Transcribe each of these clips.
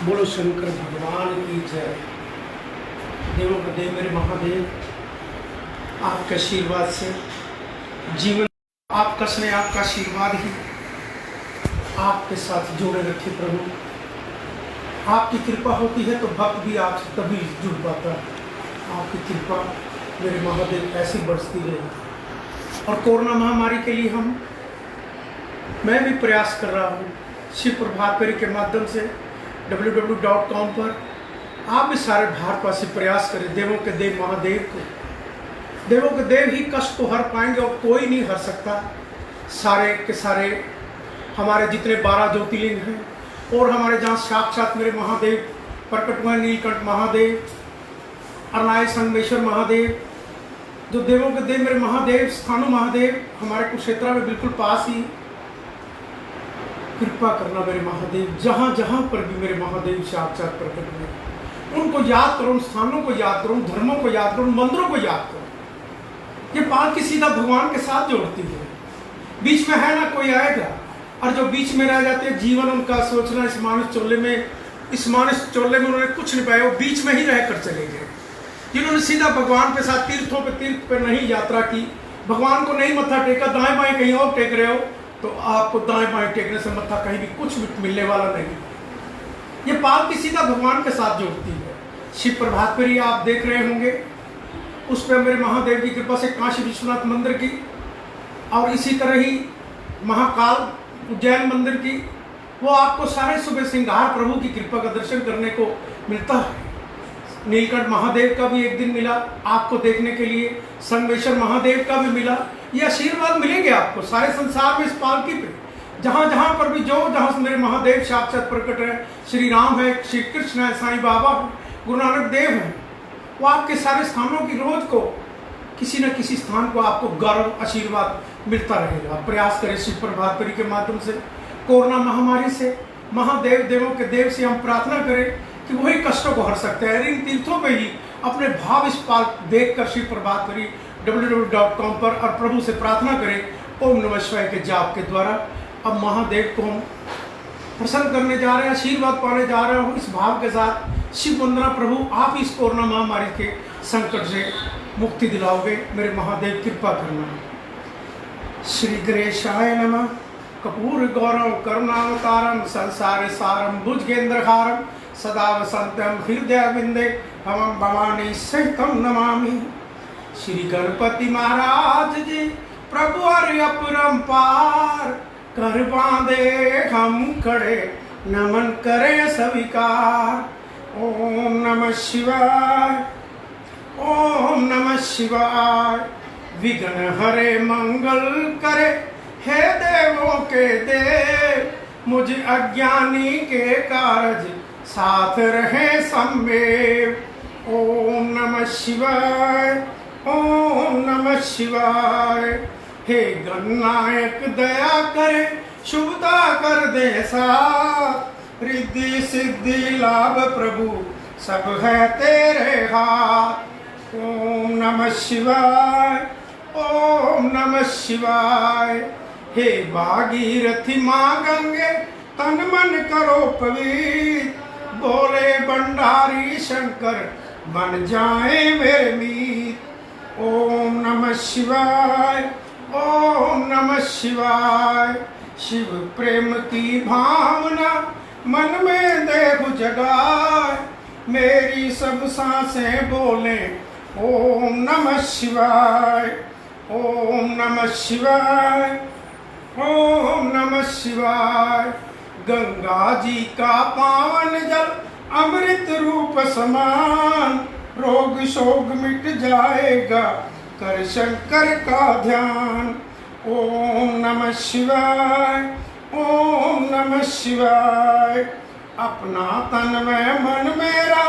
बोलो शंकर भगवान की जय। देवों का देव मेरे महादेव, आपके आशीर्वाद से जीवन आपका स्नेह, आपका आशीर्वाद ही आपके साथ जोड़े रखे प्रभु। आपकी कृपा होती है तो भक्त भी आपसे तभी जुड़ पाता है। आपकी कृपा मेरे महादेव ऐसी बरसती रहे। और कोरोना महामारी के लिए मैं भी प्रयास कर रहा हूँ शिव प्रभात फेरी के माध्यम से www.com पर। आप भी सारे भारतवासी प्रयास करें देवों के देव महादेव को। देवों के देव ही कष्ट को हर पाएंगे और कोई नहीं हर सकता। सारे के सारे हमारे जितने 12 ज्योतिर्लिंग हैं और हमारे जहाँ साक्षात मेरे महादेव प्रकट हुए, नीलकंठ महादेव, अरनाई संगमेश्वर महादेव, जो देवों के देव मेरे महादेव स्थानु महादेव हमारे कुरुक्षेत्र में बिल्कुल पास ही। कृपा करना मेरे महादेव, जहाँ जहाँ पर भी मेरे महादेव साक्षात प्रकट हुए उनको याद करो, उन स्थानों को याद करो, उन धर्मों को याद करो, उन मंदिरों को याद करो। ये बात की सीधा भगवान के साथ जोड़ती है। बीच में है ना कोई आएगा, और जो बीच में रह जाते हैं जीवन उनका सोचना इस मानस चोले में उन्होंने कुछ नहीं पाया, वो बीच में ही रहकर चले गए। जिन्होंने सीधा भगवान के साथ तीर्थ पे नहीं यात्रा की, भगवान को नहीं मत्था टेका, दाएं बाएं कहीं और टेक रहे हो तो आपको दाएं बाएं टेकने से मत्था कहीं भी कुछ भी मिलने वाला नहीं। ये बात की सीधा भगवान के साथ जोड़ती है। शिव प्रभात फेरी आप देख रहे होंगे, उस पर मेरे महादेव की कृपा से काशी विश्वनाथ मंदिर की, और इसी तरह ही महाकाल उज्जैन मंदिर की, वो आपको सारे सुबह श्रृंगार प्रभु की कृपा का दर्शन करने को मिलता है। नीलकंठ महादेव का भी एक दिन मिला आपको देखने के लिए, संगमेश्वर महादेव का भी मिला। ये आशीर्वाद मिलेंगे आपको सारे संसार में इस पालकी पे, जहाँ जहाँ पर भी जहाँ मेरे महादेव साक्षात प्रकट है। श्री राम है, श्री कृष्ण है, साईं बाबा है, गुरु नानक देव है, वो आपके सारे स्थानों की रोज को किसी न किसी स्थान को आपको गौरव आशीर्वाद मिलता रहेगा। प्रयास करें शिव प्रभात फेरी के माध्यम से कोरोना महामारी से महादेव देवों के देव से हम प्रार्थना करें कि वही कष्टों को हर सकते हैं। इन तीर्थों पे ही अपने भाव इस पाल देख कर शिव प्रभात फेरी www.com पर और प्रभु से प्रार्थना करें ओम नमः शिवाय के जाप के द्वारा। अब महादेव को हम प्रसन्न करने जा रहे हैं, आशीर्वाद पाने जा रहे हैं इस भाव के साथ। शिव वंदना प्रभु, आप इस कोरोना महामारी के संकट से मुक्ति दिलाओगे, मेरे महादेव कृपा करना। श्री गणेशाय नमः। कपूर गौरव करुणावतारम संसार सारम भुजगेंद्रहारम सदा वसंतम हृदय विंदे हम भवानी सहितम नमामि। श्री गणपति महाराज जी प्रभु और अपरंपार कर बांधे हम खड़े नमन करें स्वीकार। ओम नमः शिवाय, ओम नमः शिवाय। विघ्न हरे मंगल करे हे देवों के देव, मुझ अज्ञानी के कारज साथ रहे संवेव। ओम नमः शिवाय, ओम नमः शिवाय। हे गणनायक दया करे शुभता कर दे साथ, रिद्धि सिद्धि लाभ प्रभु सब है तेरे हाथ। ओम नमः शिवाय, ओम नमः शिवाय। हे भागीरथी माँ गंगे तन मन करो पवित्र, बोले भंडारी शंकर बन जाए मेरे मीत। ओम नमः शिवाय, ओम नमः शिवाय। शिव प्रेम की भावना मन में देव जगाए, मेरी सब सांसें बोले ओम नमः शिवाय, ओम नमः शिवाय, ओम नमः शिवाय। गंगा जी का पावन जल अमृत रूप समान, रोग शोक मिट जाएगा कर शंकर का ध्यान। ओम नमः शिवाय, ओम नमः शिवाय। अपना तन में मन मेरा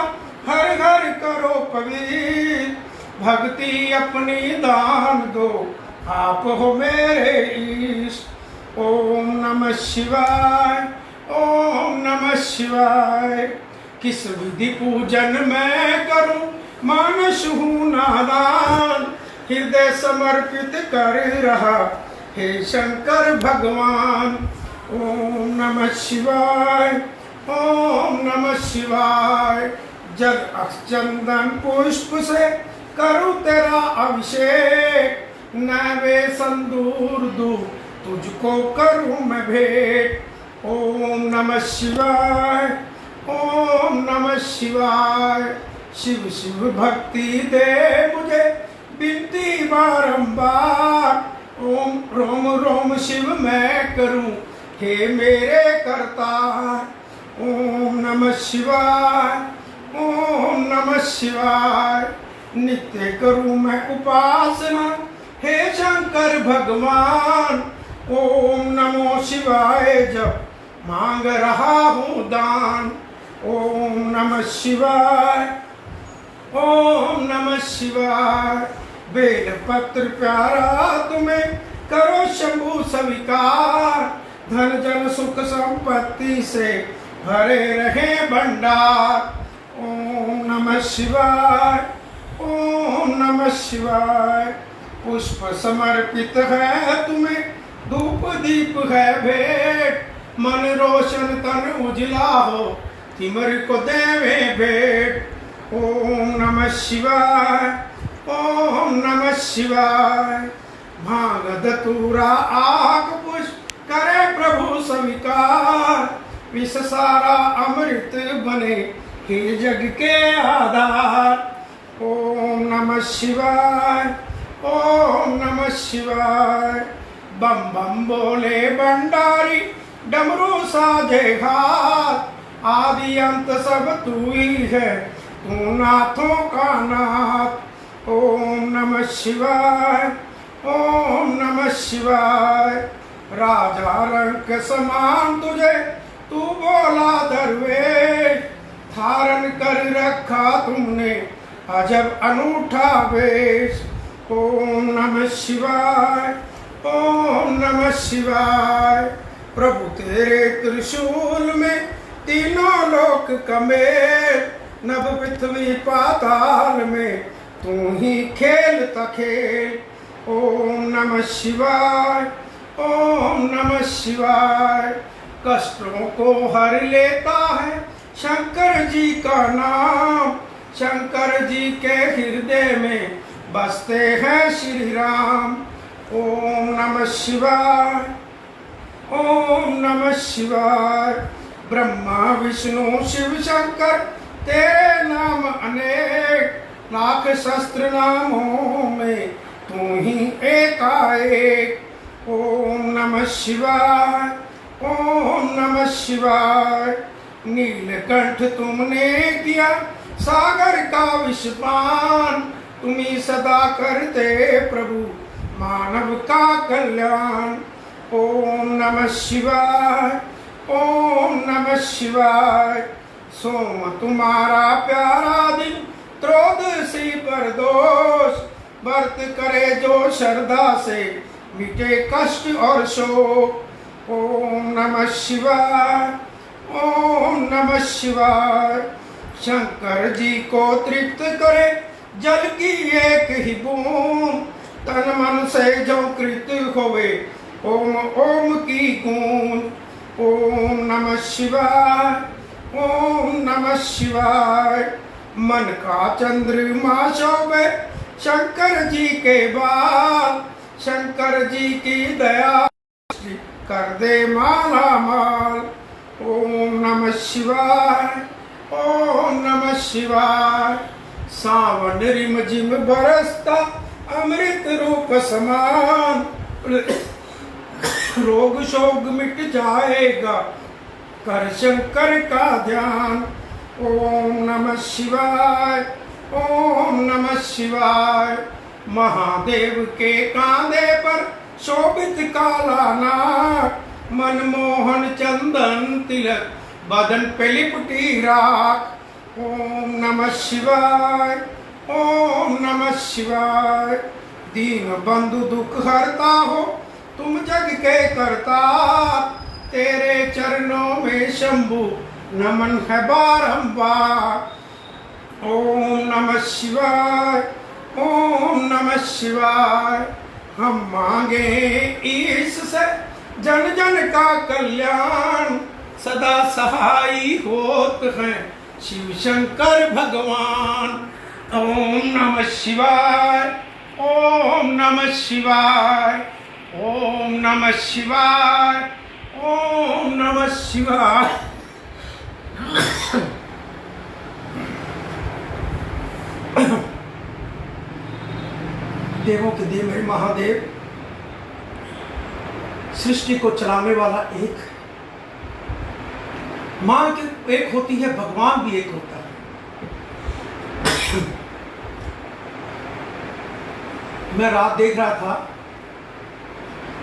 हर घर करो पवित्र, भक्ति अपनी दान दो आप हो मेरे ईश। ओम नमः शिवाय, ओम नमः शिवाय। किस विधि पूजन मैं करूं मानस हूँ नादान, हृदय समर्पित कर रहा हे शंकर भगवान। ओम नमः शिवाय, ओम नमः शिवाय। जल चंदन पुष्प से करूं तेरा अभिषेक, नैवे संदूर दूं तुझको करूं मैं भेंट। ओम नमः शिवाय, ओम नमः शिवाय। शिव शिव भक्ति दे मुझे बिनती बारंबार, ओम रोम रोम शिव मैं करूं हे मेरे करतार। ओम नमः शिवाय, ओम नमः शिवाय। नित्य करूं मैं उपासना हे शंकर भगवान। ओम नमो शिवाय जब मांग रहा हूँ दान। ओम नमः शिवाय, ओम नमः शिवाय। बेल पत्र प्यारा तुम्हें करो शंभु स्वीकार, धन जन सुख संपत्ति से भरे रहे भंडार। ओम नमः शिवाय, ओम नमः शिवाय। पुष्प समर्पित है तुम्हें, धूप दीप है भेंट, मन रोशन तन उजला हो तिमर को देवे भेंट। ओम नमः शिवाय, ओम नमः शिवाय। भांग धतूरा आग पुष्प करे प्रभु स्वीकार, विष सारा अमृत बने हे जग के आधार। ओम नमः शिवाय, ओम नमः शिवाय। बम बम बोले भंडारी डमरू साजे हाथ, आदि अंत सब तू ही है तू नाथों का नाथ। ओम नमः शिवाय, ओम नमः शिवाय। राजा रंग समान तुझे तू बोला दरवेश, धारण कर रखा तुमने अजब अनूठा वेश। ओम नमः शिवाय, ओम नमः शिवाय। प्रभु तेरे त्रिशूल में तीनों लोक कमेल, नभ पृथ्वी पाताल में तू ही खेलता खेल। ओम नमः शिवाय, ओम नमः शिवाय। कष्टों को हर लेता है शंकर जी का नाम, शंकर जी के हृदय में बसते हैं श्री राम। ओम नमः शिवाय, ओम नमः शिवाय। ब्रह्मा विष्णु शिव शंकर तेरे नाम अनेक, लाख शस्त्र नामों में तू ही एकाएक। ओम नमः शिवाय, ओम नमः शिवाय। नीलकंठ तुमने किया सागर का विषपान, तुम्ही सदा करते प्रभु मानव का कल्याण। ओम नमः शिवाय, ओम नमः शिवाय। सोम तुम्हारा प्यारा दिन त्रयोदशी पर दोष, व्रत करे जो श्रद्धा से मिटे कष्ट और शोक। ओम नमः शिवाय, ओम नमः शिवाय। शंकर जी को तृप्त करे जल की एक ही बूंद, तन मन से जो कृत होवे ओम ओम की गूंज। ओम नमः शिवाय, ओम नमः शिवाय। मन का चंद्रमा शोभे शंकर जी के बाद, शंकर जी की दया कर दे माला माल। ओम नमः शिवाय, ओम नमः शिवाय। सावन रिम झिम बरसता अमृत रूप समान, रोग शोक मिट जाएगा कर शंकर का ध्यान। ओम नमः शिवाय, ओम नमः शिवाय। महादेव के कांधे पर शोभित काला नाग, मनमोहन चंदन तिलक बदन पे लिपटी राख। ओम नमः शिवाय, ओम नमः शिवाय। दीन बंधु दुख हरता हो तुम जग के करता, तेरे चरणों में शंभु नमन है बारंबार। ओम नमः शिवाय, ओम नमः शिवाय। हम मांगे इससे जन जन का कल्याण, सदा सहाय होत हैं शिव शंकर भगवान। ओम नमः शिवाय, ओम नमः शिवाय, ओम नमः शिवाय, ओम नमः शिवाय। देवों के देव मेरे महादेव, सृष्टि को चलाने वाला एक, मां की एक होती है, भगवान भी एक होता है। मैं रात देख रहा था,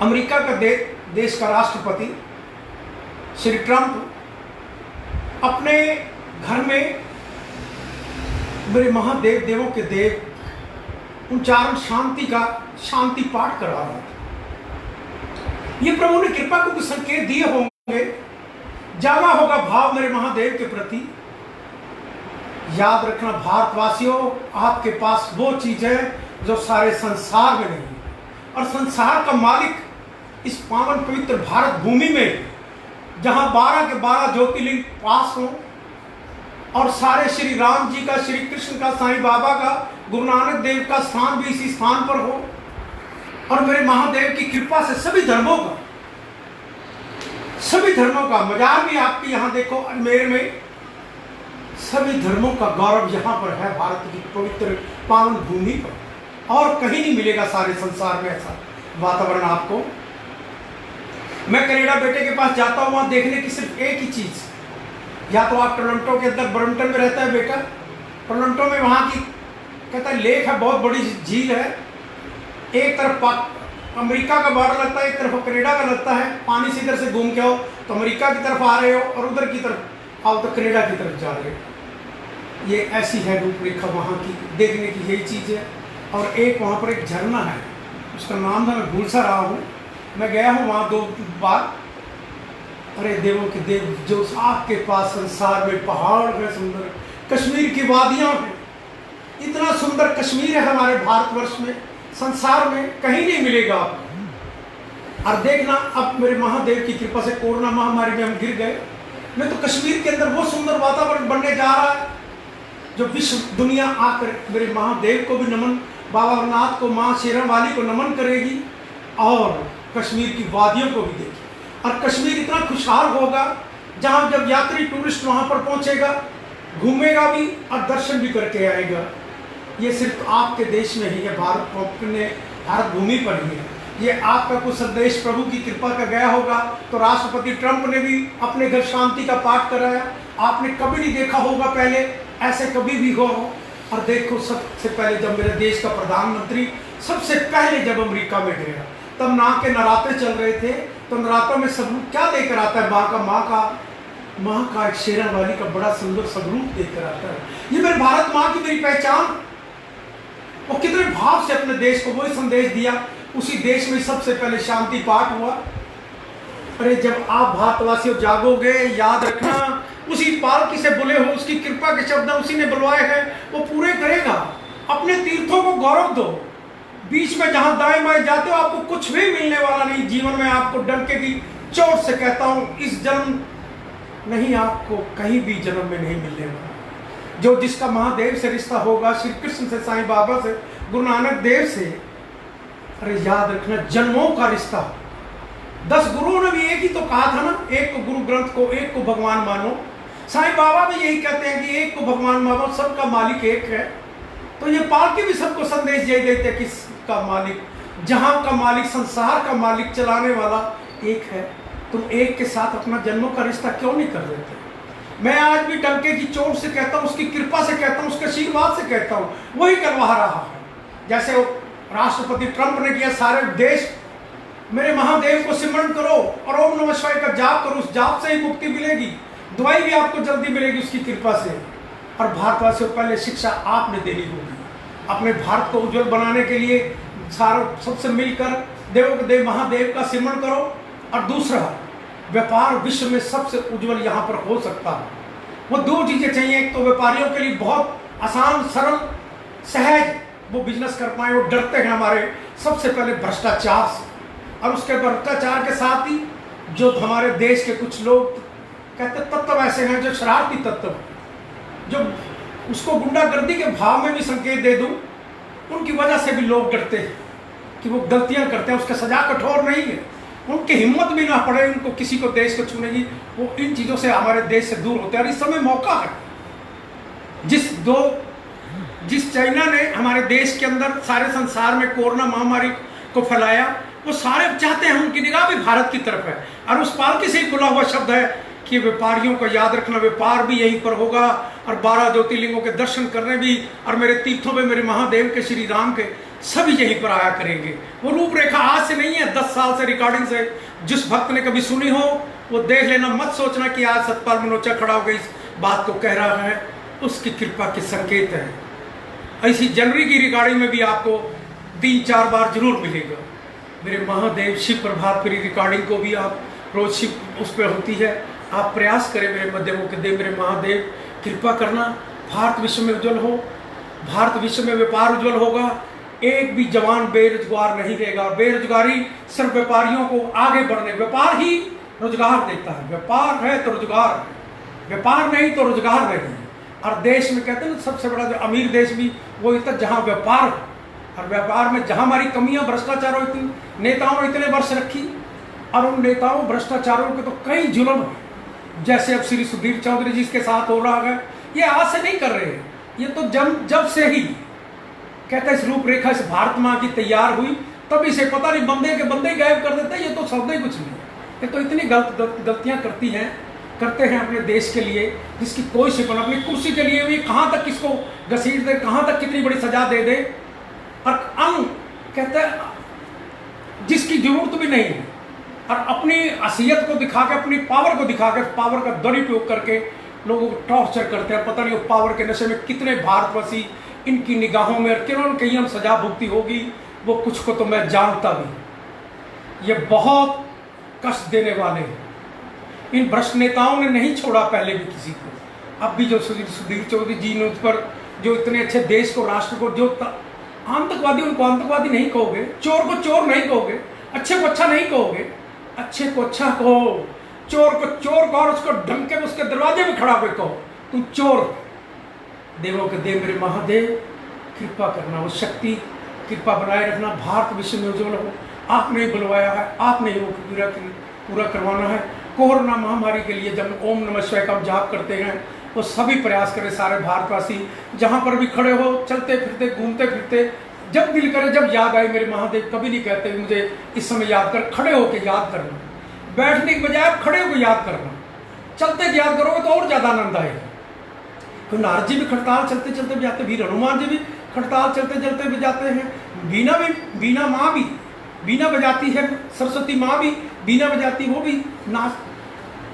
अमेरिका का देश का राष्ट्रपति श्री ट्रंप अपने घर में मेरे महादेव, देवों के देव, उच्चारण शांति पाठ करा रहा था। ये प्रभु ने कृपा को कुछ संकेत दिए होंगे, जागा होगा भाव मेरे महादेव के प्रति। याद रखना भारतवासियों, आपके पास वो चीज है जो सारे संसार में नहीं, और संसार का मालिक इस पावन पवित्र भारत भूमि में, जहां 12 के 12 ज्योतिर्लिंग पास हो, और सारे श्री राम जी का, श्री कृष्ण का, साईं बाबा का, गुरु नानक देव का स्थान भी इसी स्थान पर हो, और मेरे महादेव की कृपा से सभी धर्मों का मजार भी आपके यहाँ देखो अजमेर में, सभी धर्मों का गौरव यहाँ पर है, भारत की पवित्र पावन भूमि पर। और कहीं नहीं मिलेगा सारे संसार में ऐसा वातावरण आपको। मैं कनाडा बेटे के पास जाता हूँ, वहां देखने की सिर्फ एक ही चीज, या तो आप टोरंटो के अंदर, ब्रम्पटन में रहता है बेटा, टोरंटो में वहां की कहता है लेक है, बहुत बड़ी झील है, एक तरफ अमेरिका का बॉर्डर लगता है, एक तरफ कनाडा का लगता है। पानी से इधर से घूम के आओ तो अमेरिका की तरफ आ रहे हो, और उधर की तरफ आओ तो कनाडा की तरफ जा रहे हो। ये ऐसी है रूपरेखा वहाँ की, देखने की यही चीज़ है। और एक वहाँ पर एक झरना है, उसका नाम था, मैं भूल सा रहा हूँ, मैं गया हूँ वहाँ 2 बार। अरे देवों के देव, जो आपके पास संसार में पहाड़ है सुंदर, कश्मीर की वादियाँ हैं, इतना सुंदर कश्मीर है हमारे भारतवर्ष में, संसार में कहीं नहीं मिलेगा आपको। और देखना, अब मेरे महादेव की कृपा से कोरोना महामारी में हम गिर गए, मैं तो कश्मीर के अंदर वो सुंदर वातावरण बनने जा रहा है, जो विश्व दुनिया आकर मेरे महादेव को भी नमन, बाबा अमरनाथ को, माँ शेरा वाली को नमन करेगी, और कश्मीर की वादियों को भी देखेगी। और कश्मीर इतना खुशहाल होगा, जहाँ जब यात्री टूरिस्ट वहाँ पर पहुँचेगा, घूमेगा भी और दर्शन भी करके आएगा। ये सिर्फ आपके देश में ही है, भारत भूमि पर ही है। ये आपका कुछ संदेश प्रभु की कृपा का गया होगा, तो राष्ट्रपति ट्रंप ने भी अपने घर शांति का पाठ कराया। आपने कभी नहीं देखा होगा पहले, ऐसे कभी भी हो। और देखो, सबसे पहले जब मेरे देश का प्रधानमंत्री सबसे पहले जब अमेरिका में गया, तब नाक के नराते चल रहे थे, तो नरातों में स्वरूप क्या देकर आता है, माँ का एक शेरा वाली का बड़ा सुंदर स्वरूप देकर आता है। ये मेरे भारत माँ की मेरी पहचान। वो कितने भाव से अपने देश को वही संदेश दिया, उसी देश में सबसे पहले शांति पाठ हुआ। अरे जब आप भारतवासियों जागोगे, याद रखना, उसी पालकी से बुले हो, उसकी कृपा के शब्द उसी ने बुलवाए हैं, वो पूरे करेगा। अपने तीर्थों को गौरव दो। बीच में जहां दाएं बाएं जाते हो, आपको कुछ भी मिलने वाला नहीं जीवन में। आपको डंके की चोट से कहता हूं, इस जन्म नहीं, आपको कहीं भी जन्म में नहीं मिलने वाला। जो जिसका महादेव से रिश्ता होगा, श्री कृष्ण से, साईं बाबा से, गुरु नानक देव से, अरे याद रखना, जन्मों का रिश्ता। 10 गुरुओं ने भी एक ही तो कहा था ना, एक को गुरु ग्रंथ को, एक को भगवान मानो। साईं बाबा भी यही कहते हैं कि एक को भगवान मानो, सबका मालिक एक है। तो ये पालकी भी सबको संदेश यही देते हैं, किसका मालिक, जहां का मालिक, संसार का मालिक, चलाने वाला एक है। तुम एक के साथ अपना जन्मों का रिश्ता क्यों नहीं कर देते? मैं आज भी डंके की चोट से कहता हूँ, उसकी कृपा से कहता हूँ, उसके आशीर्वाद से कहता हूँ, वही करवा रहा है। जैसे राष्ट्रपति ट्रंप ने किया, सारे देश मेरे महादेव को सिमरण करो और ओम नमः शिवाय का जाप करो, उस जाप से ही मुक्ति मिलेगी, दवाई भी आपको जल्दी मिलेगी उसकी कृपा से। और भारतवासियों, पहले शिक्षा आपने देनी होगी अपने भारत को उज्जवल बनाने के लिए। सारों सबसे मिलकर देवों के देव महादेव का सिमरण करो। और दूसरा, व्यापार विश्व में सबसे उज्जवल यहाँ पर हो सकता है। वो 2 चीज़ें चाहिए, एक तो व्यापारियों के लिए बहुत आसान, सरल, सहज वो बिजनेस कर पाए। वो डरते हैं हमारे सबसे पहले भ्रष्टाचार से, और उसके भ्रष्टाचार के साथ ही जो हमारे देश के कुछ लोग कहते तत्व ऐसे हैं जो शरारती तत्व, जो उसको गुंडागर्दी के भाव में भी संकेत दे दूं, उनकी वजह से भी लोग डरते हैं कि वो गलतियां करते हैं, उसका सजा कठोर नहीं है, उनकी हिम्मत भी ना पड़े उनको किसी को देश को छूने की, वो इन चीज़ों से हमारे देश से दूर होते हैं। और इस समय मौका है, जिस चाइना ने हमारे देश के अंदर सारे संसार में कोरोना महामारी को फैलाया, वो सारे चाहते हैं, उनकी निगाह भी भारत की तरफ है। और उस पालकी से ही खुला हुआ शब्द है कि व्यापारियों को याद रखना, व्यापार भी यहीं पर होगा, और 12 ज्योतिर्लिंगों के दर्शन करने भी, और मेरे तीर्थों में मेरे महादेव के, श्री राम के, सभी यहीं पर आया करेंगे। वो रूपरेखा आज से नहीं है, 10 साल से रिकॉर्डिंग से जिस भक्त ने कभी सुनी हो वो देख लेना, मत सोचना कि आज सतपाल मनोचा खड़ा होकर इस बात को कह रहा है, उसकी कृपा के संकेत है। ऐसी जनवरी की रिकॉर्डिंग में भी आपको 3-4 बार जरूर मिलेगा। मेरे महादेव शिव प्रभात फेरी रिकॉर्डिंग को भी आप रोज शिव उस पर होती है, आप प्रयास करें मेरे मध्यमों के देव, मेरे महादेव कृपा करना, भारत विश्व में उज्जवल हो, भारत विश्व में व्यापार उज्जवल होगा, एक भी जवान बेरोजगार नहीं रहेगा। और बेरोजगारी सिर्फ व्यापारियों को आगे बढ़ने, व्यापार ही रोजगार देता है, व्यापार है तो रोजगार, व्यापार नहीं तो रोजगार नहीं। और देश में कहते हैं ना सबसे बड़ा जो अमीर देश भी वो इतना जहाँ व्यापार, और व्यापार में जहाँ हमारी कमियां, भ्रष्टाचार, इतनी नेताओं ने इतने वर्ष रखी, और उन नेताओं भ्रष्टाचारों के तो कई जुल्म है, जैसे अब श्री सुधीर चौधरी जी के साथ हो रहा है, ये आज से नहीं कर रहे हैं, ये तो जब से ही कहते हैं इस रूपरेखा इस भारत माँ की तैयार हुई, तभी से पता नहीं बंदे के बंदे गायब कर देते हैं, ये तो सौदे कुछ नहीं, ये तो इतनी गलतियां करते हैं अपने देश के लिए, जिसकी कोई शिकन, अपनी कुर्सी के लिए भी कहाँ तक किसको घसीट दे, कहाँ तक कितनी बड़ी सजा दे दे, और कहते हैं जिसकी जरूरत भी नहीं है, और अपनी असलियत को दिखा के, अपनी पावर को दिखा के, पावर का दुरुपयोग करके लोगों को टॉर्चर करते हैं। पता नहीं वो पावर के नशे में कितने भारतवासी इनकी निगाहों में, और किन्होंने कहीं सजा भुगती होगी, वो कुछ को तो मैं जानता भी। ये बहुत कष्ट देने वाले हैं, इन भ्रष्ट नेताओं ने नहीं छोड़ा पहले भी किसी को, अब भी जो सुधीर चौधरी जी ने उस पर जो इतने अच्छे देश को, राष्ट्र को, जो आतंकवादी, उनको आतंकवादी नहीं कहोगे, चोर को चोर नहीं कहोगे, अच्छे को अच्छा नहीं कहोगे, अच्छे को अच्छा कहो, चोर को चोर कहो, और उसको ढंके में उसके दरवाजे में खड़ा होकर कहो तुम चोर। देवों के देव मेरे महादेव कृपा करना, वो शक्ति कृपा बनाए रखना, भारत विश्व में उज्जवल हो। आपने ही बुलवाया है, आपने ही वो पूरा करवाना है। कोरोना महामारी के लिए जब ओम नमः शिवाय का जाप करते हैं, वो सभी प्रयास करें, सारे भारतवासी जहाँ पर भी खड़े हो, चलते फिरते, घूमते फिरते, जब दिल करे, जब याद आए मेरे महादेव, कभी नहीं कहते मुझे इस समय याद कर, खड़े होकर याद करना, बैठने के बजाय खड़े होकर याद करना, चलते याद करोगे तो और ज़्यादा आनंद आएगा। तो नारद जी भी खड़ताल चलते चलते बजाते, वीर हनुमान जी भी खड़ताल चलते चलते बजाते हैं, बीना माँ भी बीना बजाती है, सरस्वती माँ भी बीना बजाती, वो भी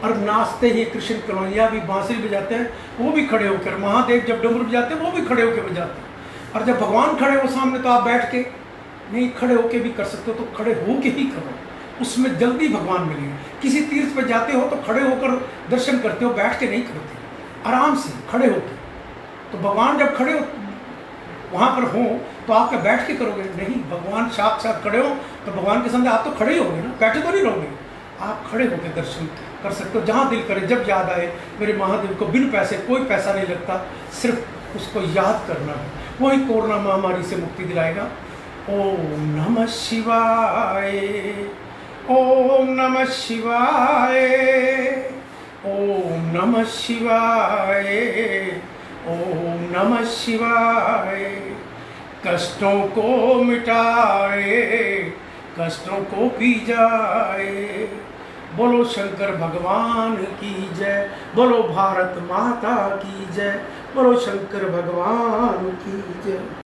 और नाचते ही कृष्ण कन्हैया भी बांसुरी बजाते हैं, वो भी खड़े होकर, महादेव जब डमरू बजाते हैं वो भी खड़े होकर बजाते हैं। और जब भगवान खड़े हो सामने तो आप बैठ के नहीं, खड़े होके भी कर सकते हो, तो खड़े होके ही करो, उसमें जल्दी भगवान मिलेंगे। किसी तीर्थ पर जाते हो तो खड़े होकर दर्शन करते हो, बैठ के नहीं करते, आराम से खड़े होकर। तो भगवान जब खड़े हो वहाँ पर हो तो आप क्या बैठ के करोगे? नहीं, भगवान साक्षात खड़े हो तो भगवान के सामने आप तो खड़े ही होगे ना, बैठे तो नहीं रहोगे, आप खड़े होकर दर्शन कर सकते हो, जहाँ दिल करे, जब याद आए मेरे महादेव को। बिन पैसे, कोई पैसा नहीं लगता, सिर्फ उसको याद करना है, वही कोरोना महामारी से मुक्ति दिलाएगा। ओम नमः शिवाय, ओम नमः शिवाय, ओम नमः शिवाय, ओम नमः शिवाय। कष्टों को मिटाए, कष्टों को पी जाए, बोलो शंकर भगवान की जय, बोलो भारत माता की जय, बोलो शंकर भगवान की जय।